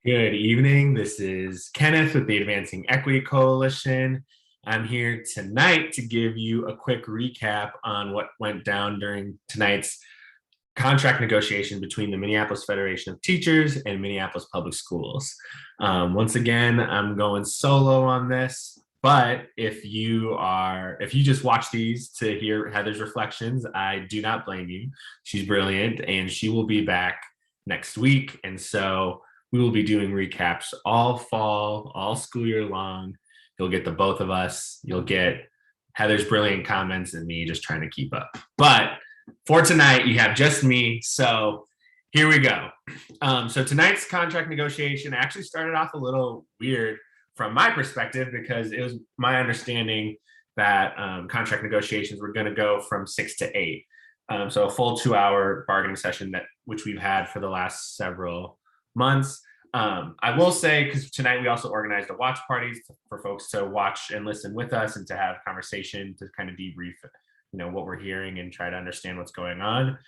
Good evening. This is Kenneth with the Advancing Equity Coalition. I'm here tonight to give you a quick recap on what went down during tonight's contract negotiation between the Minneapolis Federation of Teachers and Minneapolis Public Schools. Once again, I'm going solo on this, but if you just watch these to hear Heather's reflections, I do not blame you. She's brilliant and she will be back next week. And so we will be doing recaps all fall, all school year long. You'll get the both of us. You'll get Heather's brilliant comments and me just trying to keep up. But for tonight, you have just me. So here we go. So tonight's contract negotiation actually started off a little weird from my perspective because it was my understanding that contract negotiations were going to go from 6 to 8. So a full 2-hour bargaining session which we've had for the last several months. I will say, because tonight we also organized a watch party for folks to watch and listen with us and to have conversation to kind of debrief, what we're hearing and try to understand what's going on.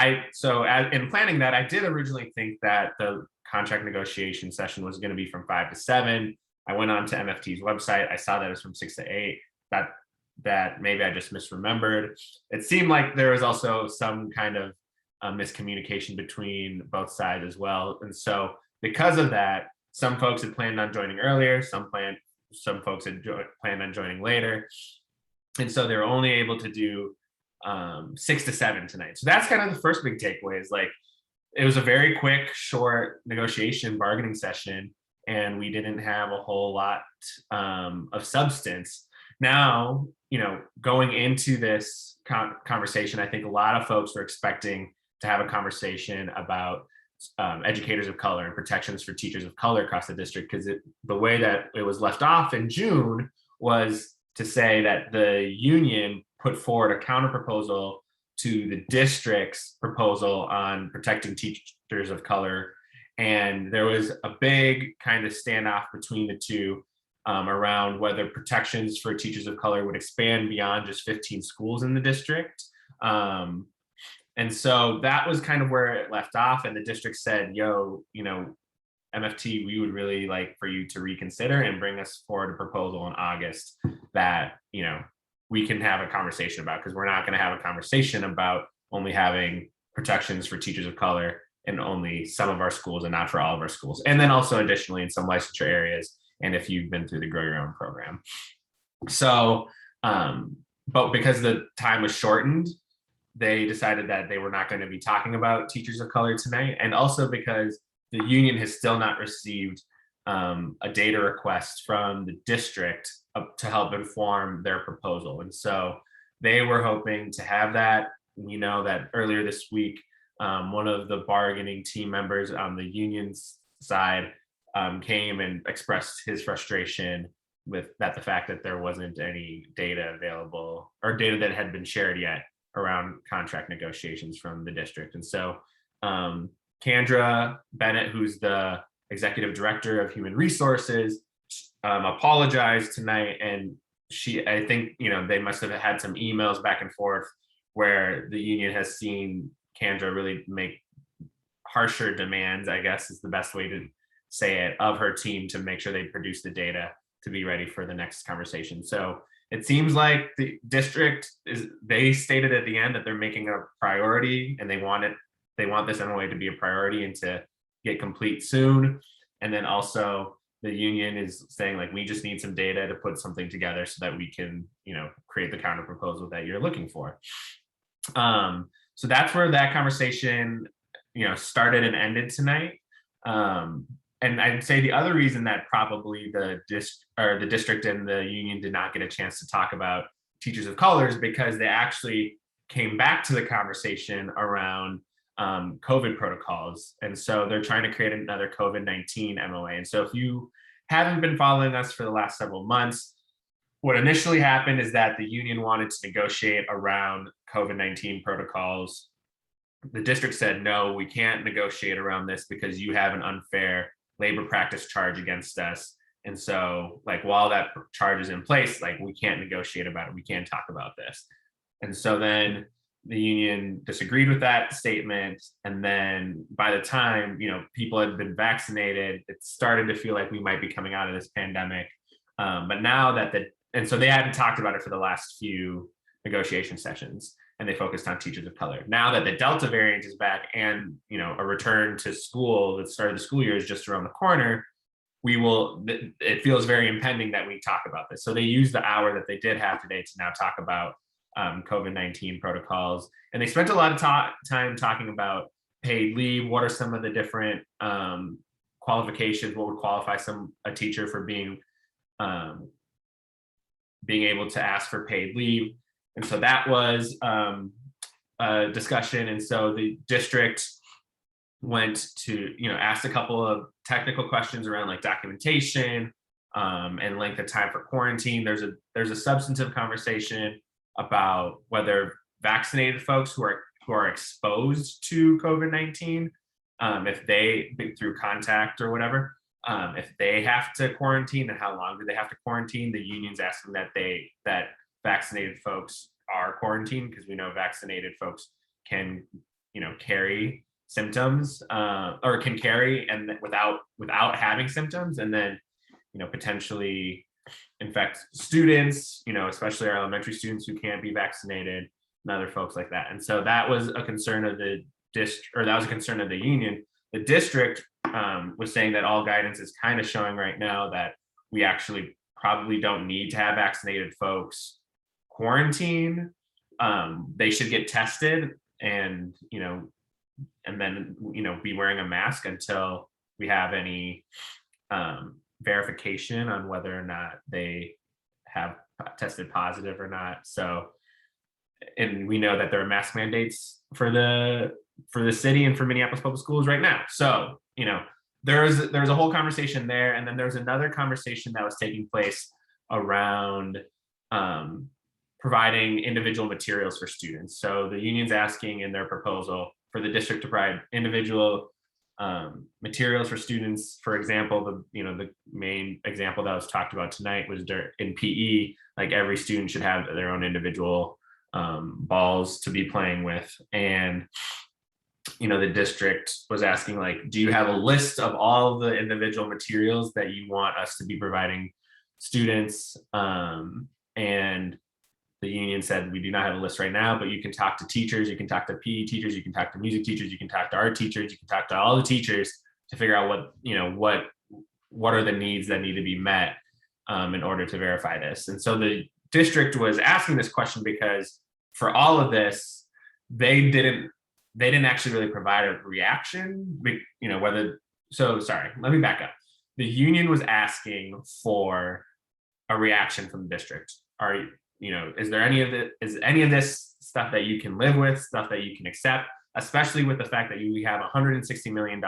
In planning that, I did originally think that the contract negotiation session was going to be from 5 to 7. I went on to MFT's website. I saw that it was from 6 to 8. That maybe I just misremembered. It seemed like there was also some kind of miscommunication between both sides as well. And so because of that, some folks had planned on joining earlier, some folks had planned on joining later. And so they were only able to do 6 to 7 tonight. So that's kind of the first big takeaway is like, it was a very quick, short negotiation bargaining session, and we didn't have a whole lot of substance. Now, going into this conversation, I think a lot of folks were expecting to have a conversation about educators of color and protections for teachers of color across the district, because the way that it was left off in June was to say that the union put forward a counter proposal to the district's proposal on protecting teachers of color. And there was a big kind of standoff between the two around whether protections for teachers of color would expand beyond just 15 schools in the district. And so that was kind of where it left off. And the district said, MFT, we would really like for you to reconsider and bring us forward a proposal in August that, we can have a conversation about, because we're not going to have a conversation about only having protections for teachers of color in only some of our schools and not for all of our schools. And then also additionally in some licensure areas, and if you've been through the Grow Your Own program. So, but because the time was shortened, they decided that they were not going to be talking about teachers of color tonight. And also because the union has still not received a data request from the district to help inform their proposal. And so they were hoping to have that. That earlier this week, one of the bargaining team members on the union's side came and expressed his frustration with the fact that there wasn't any data available or data that had been shared yet around contract negotiations from the district. And so Kendra Bennett, who's the executive director of human resources, apologized tonight. And I think, they must have had some emails back and forth where the union has seen Kendra really make harsher demands, I guess is the best way to say it, of her team to make sure they produce the data to be ready for the next conversation. So it seems like the district they stated at the end that they're making a priority and they want this MOA to be a priority and to get complete soon. And then also the union is saying like, we just need some data to put something together so that we can, create the counter proposal that you're looking for. So that's where that conversation, started and ended tonight. And I'd say the other reason that probably the district and the union did not get a chance to talk about teachers of color is because they actually came back to the conversation around COVID protocols. And so they're trying to create another COVID-19 MOA. And so if you haven't been following us for the last several months, what initially happened is that the union wanted to negotiate around COVID-19 protocols. The district said, no, we can't negotiate around this because you have an unfair labor practice charge against us. And so while that charge is in place, we can't negotiate about it. We can't talk about this. And so then the union disagreed with that statement. And then by the time, people had been vaccinated, it started to feel like we might be coming out of this pandemic. But now that and so they hadn't talked about it for the last few negotiation sessions, and they focused on teachers of color. Now that the Delta variant is back and, a return to school, the start of the school year is just around the corner, it feels very impending that we talk about this. So they used the hour that they did have today to now talk about COVID-19 protocols. And they spent a lot of time talking about paid leave. What are some of the different qualifications? What would qualify a teacher for being able to ask for paid leave? And so that was a discussion. And so the district went to, asked a couple of technical questions around like documentation and length of time for quarantine. There's a substantive conversation about whether vaccinated folks who are exposed to COVID-19, if they, through contact or whatever, if they have to quarantine, and how long do they have to quarantine. The union's asking that vaccinated folks are quarantined, because we know vaccinated folks can, carry symptoms or can carry and without having symptoms, and then, potentially infect students, especially our elementary students who can't be vaccinated, and other folks like that. And so that was a concern of the district, or that was a concern of the union. The district was saying that all guidance is kind of showing right now that we actually probably don't need to have vaccinated folks quarantine. They should get tested and, and then, be wearing a mask until we have any verification on whether or not they have tested positive or not. So, and we know that there are mask mandates for the city and for Minneapolis public schools right now. So, there's a whole conversation there. And then there's another conversation that was taking place around providing individual materials for students. So the union's asking in their proposal for the district to provide individual materials for students. For example, the main example that was talked about tonight was in PE, like every student should have their own individual balls to be playing with. And the district was asking, like, do you have a list of all the individual materials that you want us to be providing students? And the union said, we do not have a list right now, but you can talk to teachers, you can talk to PE teachers, you can talk to music teachers, you can talk to art teachers, you can talk to all the teachers to figure out what are the needs that need to be met in order to verify this. And so the district was asking this question because for all of this, they didn't actually really provide a reaction, sorry, let me back up. The union was asking for a reaction from the district. Is any of this stuff that you can live with, stuff that you can accept, especially with the fact that we have $160 million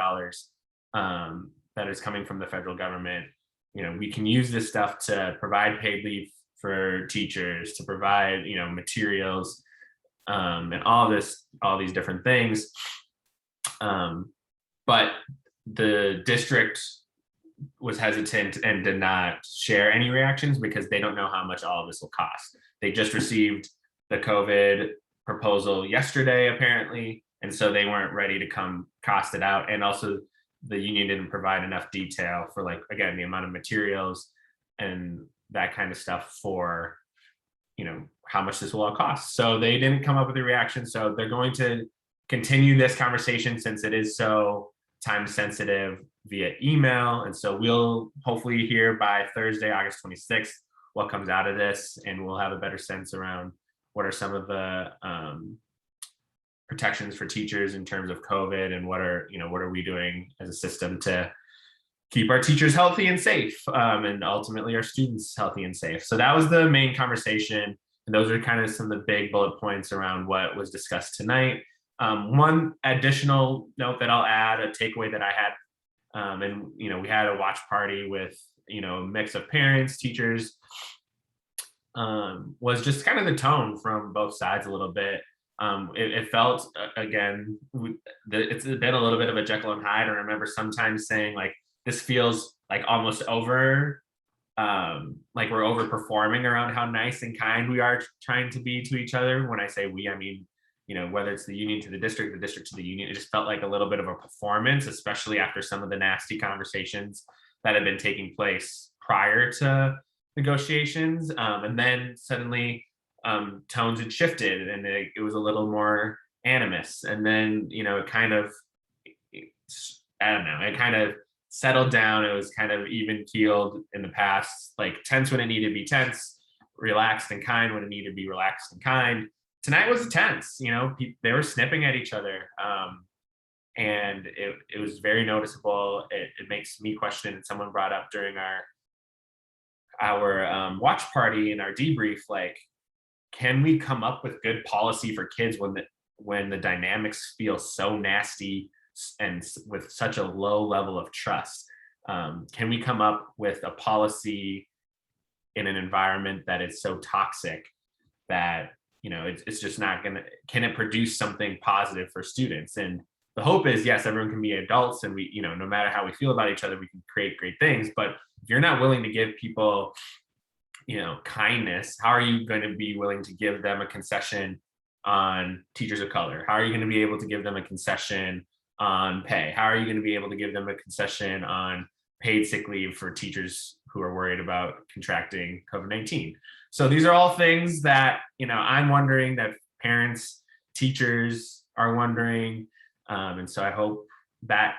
that is coming from the federal government. We can use this stuff to provide paid leave for teachers, to provide, materials, and all these different things. But the district was hesitant and did not share any reactions because they don't know how much all of this will cost. They just received the COVID proposal yesterday, apparently, and so they weren't ready to come cost it out. And also the union didn't provide enough detail for, like, again, the amount of materials and that kind of stuff for, how much this will all cost. So they didn't come up with a reaction. So they're going to continue this conversation, since it is so time sensitive, via email. And so we'll hopefully hear by Thursday, August 26th, what comes out of this, and we'll have a better sense around what are some of the protections for teachers in terms of COVID, and what are we doing as a system to keep our teachers healthy and safe, and ultimately our students healthy and safe. So that was the main conversation. And those are kind of some of the big bullet points around what was discussed tonight. One additional note that I'll add, a takeaway that I had, and we had a watch party with a mix of parents, teachers, was just kind of the tone from both sides a little bit. It felt, again, it's been a little bit of a Jekyll and Hyde. I remember sometimes saying, like, this feels like almost over, like we're overperforming around how nice and kind we are trying to be to each other. When I say we, I mean, whether it's the union to the district to the union, it just felt like a little bit of a performance, especially after some of the nasty conversations that had been taking place prior to negotiations. And then suddenly tones had shifted and it was a little more animus. And then, it kind of, I don't know, it kind of settled down. It was kind of even keeled in the past, like tense when it needed to be tense, relaxed and kind when it needed to be relaxed and kind. Tonight was tense. They were snipping at each other, and it was very noticeable. It makes me question. And someone brought up during our watch party and our debrief, like, can we come up with good policy for kids when the dynamics feel so nasty and with such a low level of trust? Can we come up with a policy in an environment that is so toxic that it's just not gonna, can it produce something positive for students? And the hope is, yes, everyone can be adults and we, no matter how we feel about each other, we can create great things. But if you're not willing to give people, kindness, how are you going to be willing to give them a concession on teachers of color? How are you going to be able to give them a concession on pay? How are you going to be able to give them a concession on paid sick leave for teachers who are worried about contracting COVID-19? So these are all things that, I'm wondering, that parents, teachers are wondering. And so I hope that,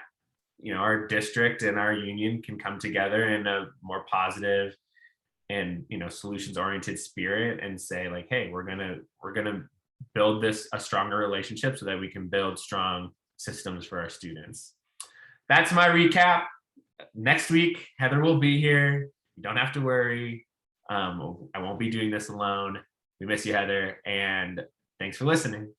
our district and our union can come together in a more positive and, solutions oriented spirit and say, like, hey, we're going to build a stronger relationship so that we can build strong systems for our students. That's my recap. Next week, Heather will be here. You don't have to worry. I won't be doing this alone. We miss you, Heather, and thanks for listening.